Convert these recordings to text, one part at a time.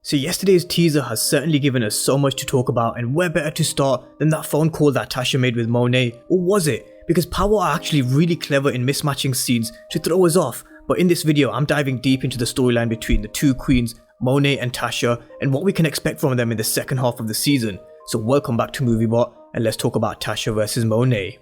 So yesterday's teaser has certainly given us so much to talk about, and where better to start than that phone call that Tasha made with Monet, or was it? Because Power are actually really clever in mismatching scenes to throw us off, but in this video I'm diving deep into the storyline between the two queens, Monet and Tasha, and what we can expect from them in the second half of the season. So welcome back to MovieBot, and let's talk about Tasha versus Monet.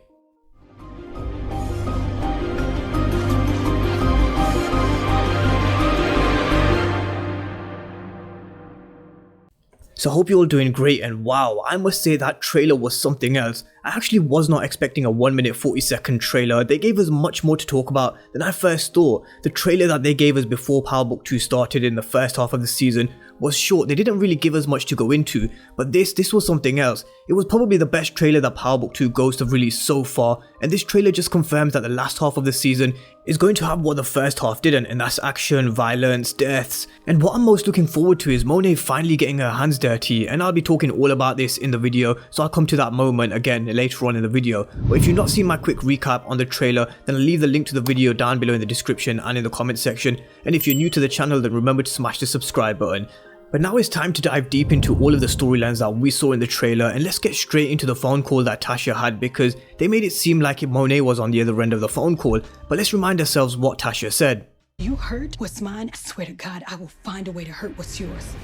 So I hope you're all doing great, and wow, I must say that trailer was something else. I actually was not expecting a 1 minute 40-second trailer. They gave us much more to talk about than I first thought. The trailer that they gave us before Power Book 2 started in the first half of the season was short. They didn't really give us much to go into, but this was something else. It was probably the best trailer that Power Book 2 Ghost have released so far, and this trailer just confirms that the last half of the season is going to have what the first half didn't, and that's action, violence, deaths. And what I'm most looking forward to is Monet finally getting her hands dirty, and I'll be talking all about this in the video, so I'll come to that moment again later on in the video. But if you've not seen my quick recap on the trailer, then I'll leave the link to the video down below in the description and in the comment section, and if you're new to the channel, then remember to smash the subscribe button. But now it's time to dive deep into all of the storylines that we saw in the trailer, and let's get straight into the phone call that Tasha had, because they made it seem like Monet was on the other end of the phone call. But let's remind ourselves what Tasha said. You hurt what's mine, I swear to God, I will find a way to hurt what's yours.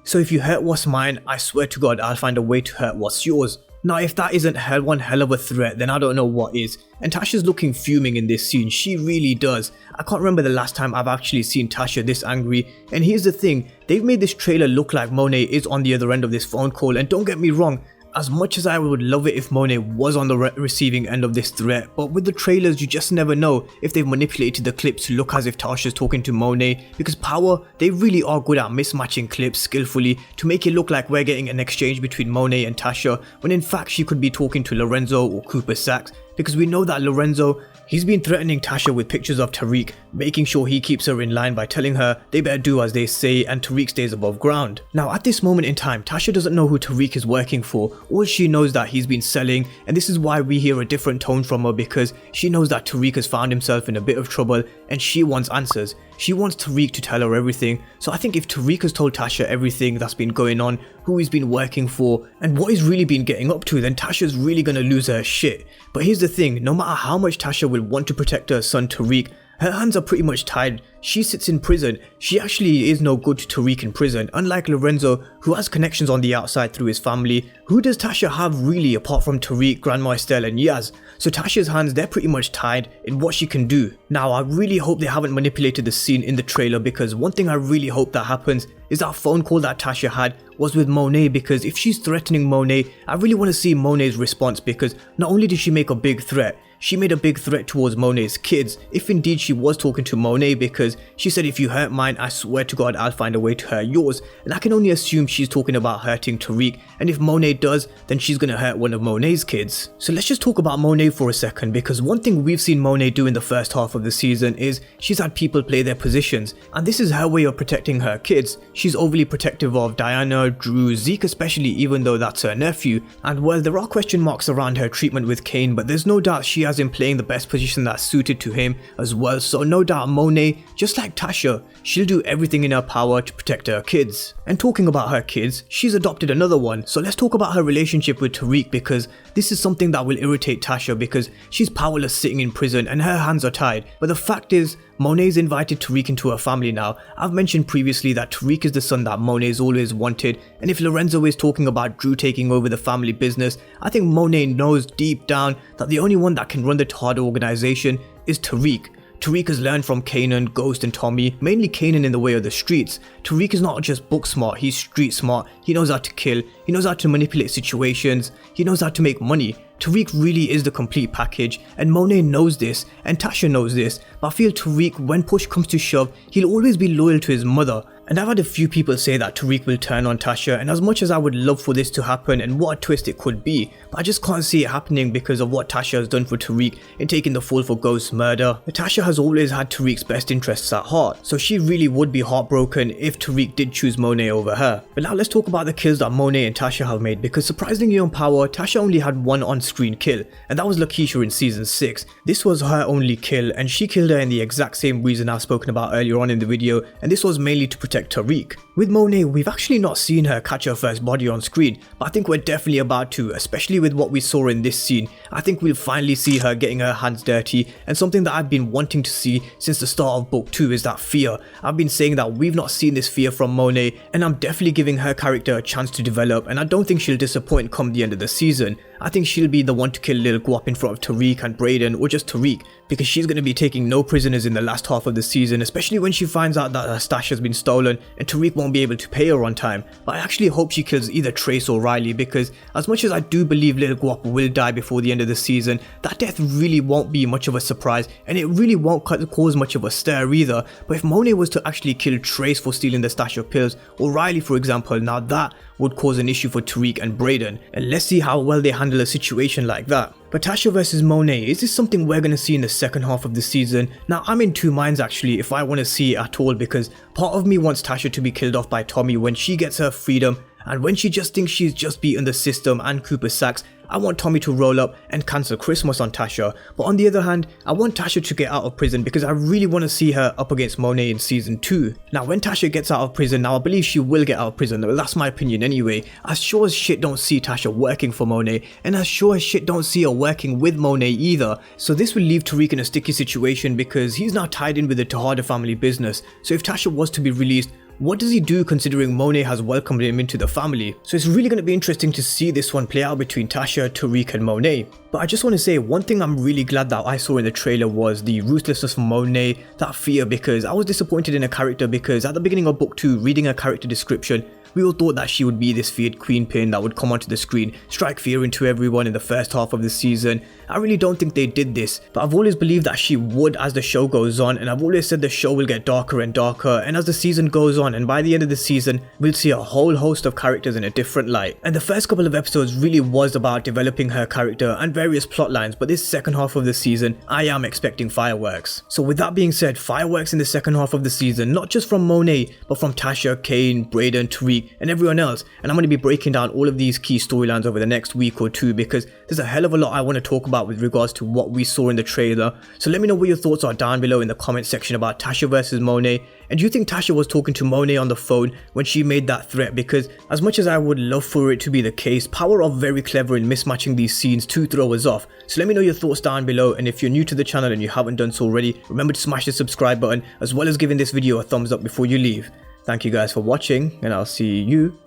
So if you hurt what's mine, I swear to God, I'll find a way to hurt what's yours. Now if that isn't one hell of a threat, then I don't know what is. And Tasha's looking fuming in this scene, she really does. I can't remember the last time I've actually seen Tasha this angry. And here's the thing, they've made this trailer look like Monet is on the other end of this phone call, and don't get me wrong, as much as I would love it if Monet was on the receiving end of this threat, but with the trailers you just never know if they've manipulated the clips to look as if Tasha's talking to Monet, because Power, they really are good at mismatching clips skillfully to make it look like we're getting an exchange between Monet and Tasha, when in fact she could be talking to Lorenzo or Cooper Saxe, because we know that Lorenzo, he's been threatening Tasha with pictures of Tariq, making sure he keeps her in line by telling her they better do as they say, and Tariq stays above ground. Now at this moment in time, Tasha doesn't know who Tariq is working for. All she knows that he's been selling, and this is why we hear a different tone from her, because she knows that Tariq has found himself in a bit of trouble and she wants answers. She wants Tariq to tell her everything. So I think if Tariq has told Tasha everything that's been going on, who he's been working for, and what he's really been getting up to, then Tasha's really gonna lose her shit. But here's the thing, no matter how much Tasha will want to protect her son Tariq, her hands are pretty much tied. She sits in prison. She actually is no good to Tariq in prison, unlike Lorenzo, who has connections on the outside through his family. Who does Tasha have really apart from Tariq, Grandma Estelle and Yaz? So Tasha's hands, they're pretty much tied in what she can do. Now I really hope they haven't manipulated the scene in the trailer, because one thing I really hope that happens is that phone call that Tasha had was with Monet, because if she's threatening Monet, I really want to see Monet's response, because not only did she make a big threat, she made a big threat towards Monet's kids, if indeed she was talking to Monet, because she said if you hurt mine, I swear to God I'll find a way to hurt yours, and I can only assume she's talking about hurting Tariq, and if Monet does, then she's gonna hurt one of Monet's kids. So let's just talk about Monet for a second, because one thing we've seen Monet do in the first half of the season is she's had people play their positions, and this is her way of protecting her kids. She's overly protective of Diana, Drew, Zeke especially, even though that's her nephew, and well, there are question marks around her treatment with Kane, but there's no doubt she has him playing the best position that's suited to him as well. So no doubt Monet, just like Tasha, she'll do everything in her power to protect her kids. And talking about her kids, she's adopted another one. So let's talk about her relationship with Tariq, because this is something that will irritate Tasha, because she's powerless sitting in prison and her hands are tied. But the fact is, Monet's invited Tariq into her family now. I've mentioned previously that Tariq is the son that Monet's always wanted, and if Lorenzo is talking about Drew taking over the family business, I think Monet knows deep down that the only one that can run the Tejada organization is Tariq. Tariq has learned from Kanan, Ghost and Tommy, mainly Kanan in the way of the streets. Tariq is not just book smart, he's street smart. He knows how to kill, he knows how to manipulate situations, he knows how to make money. Tariq really is the complete package, and Monet knows this, and Tasha knows this, but I feel Tariq, when push comes to shove, he'll always be loyal to his mother. And I've had a few people say that Tariq will turn on Tasha, and as much as I would love for this to happen and what a twist it could be, but I just can't see it happening because of what Tasha has done for Tariq in taking the fall for Ghost's murder. But Tasha has always had Tariq's best interests at heart, so she really would be heartbroken if Tariq did choose Monet over her. But now let's talk about the kills that Monet and Tasha have made, because surprisingly on Power, Tasha only had one on-screen kill, and that was Lakeisha in season 6. This was her only kill, and she killed her in the exact same reason I've spoken about earlier on in the video, and this was mainly to protect protect Tariq. With Monet, we've actually not seen her catch her first body on screen, but I think we're definitely about to, especially with what we saw in this scene. I think we'll finally see her getting her hands dirty, and something that I've been wanting to see since the start of book 2 is that fear. I've been saying that we've not seen this fear from Monet, and I'm definitely giving her character a chance to develop, and I don't think she'll disappoint come the end of the season. I think she'll be the one to kill Lil Guap in front of Tariq and Brayden, or just Tariq, because she's going to be taking no prisoners in the last half of the season, especially when she finds out that her stash has been stolen and Tariq won't be able to pay her on time. But I actually hope she kills either Trace or Riley, because as much as I do believe Lil Guap will die before the end of the season, that death really won't be much of a surprise, and it really won't cause much of a stir either. But if Monet was to actually kill Trace for stealing the stash of pills, or Riley for example, now that would cause an issue for Tariq and Brayden, and let's see how well they handle a situation like that. But Tasha versus Monet, is this something we're going to see in the second half of the season? Now I'm in two minds actually if I want to see it at all, because part of me wants Tasha to be killed off by Tommy when she gets her freedom, and when she just thinks she's just beaten the system and Cooper Saxe, I want Tommy to roll up and cancel Christmas on Tasha. But on the other hand, I want Tasha to get out of prison because I really want to see her up against Monet in season 2. Now when Tasha gets out of prison, now I believe she will get out of prison, well, that's my opinion anyway. As sure as shit don't see Tasha working for Monet, and as sure as shit don't see her working with Monet either. So this will leave Tariq in a sticky situation because he's now tied in with the Tejada family business. So if Tasha was to be released, what does he do considering Monet has welcomed him into the family? So it's really going to be interesting to see this one play out between Tasha, Tariq and Monet. But I just want to say one thing I'm really glad that I saw in the trailer was the ruthlessness from Monet, that fear, because I was disappointed in her character because at the beginning of book 2, reading her character description, we all thought that she would be this feared queenpin that would come onto the screen, strike fear into everyone in the first half of the season. I really don't think they did this, but I've always believed that she would as the show goes on, and I've always said the show will get darker and darker, and as the season goes on, and by the end of the season, we'll see a whole host of characters in a different light. And the first couple of episodes really was about developing her character and various plot lines, but this second half of the season, I am expecting fireworks. So with that being said, fireworks in the second half of the season, not just from Monet, but from Tasha, Kane, Brayden, Tariq, and everyone else. And I'm going to be breaking down all of these key storylines over the next week or two because there's a hell of a lot I want to talk about with regards to what we saw in the trailer. So let me know what your thoughts are down below in the comment section about Tasha versus Monet. And do you think Tasha was talking to Monet on the phone when she made that threat? Because as much as I would love for it to be the case, Power are very clever in mismatching these scenes to throw us off. So let me know your thoughts down below, and if you're new to the channel and you haven't done so already, remember to smash the subscribe button as well as giving this video a thumbs up before you leave. Thank you guys for watching, and I'll see you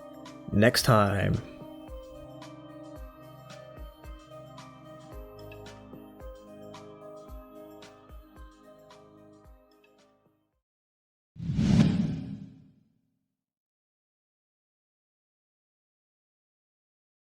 next time.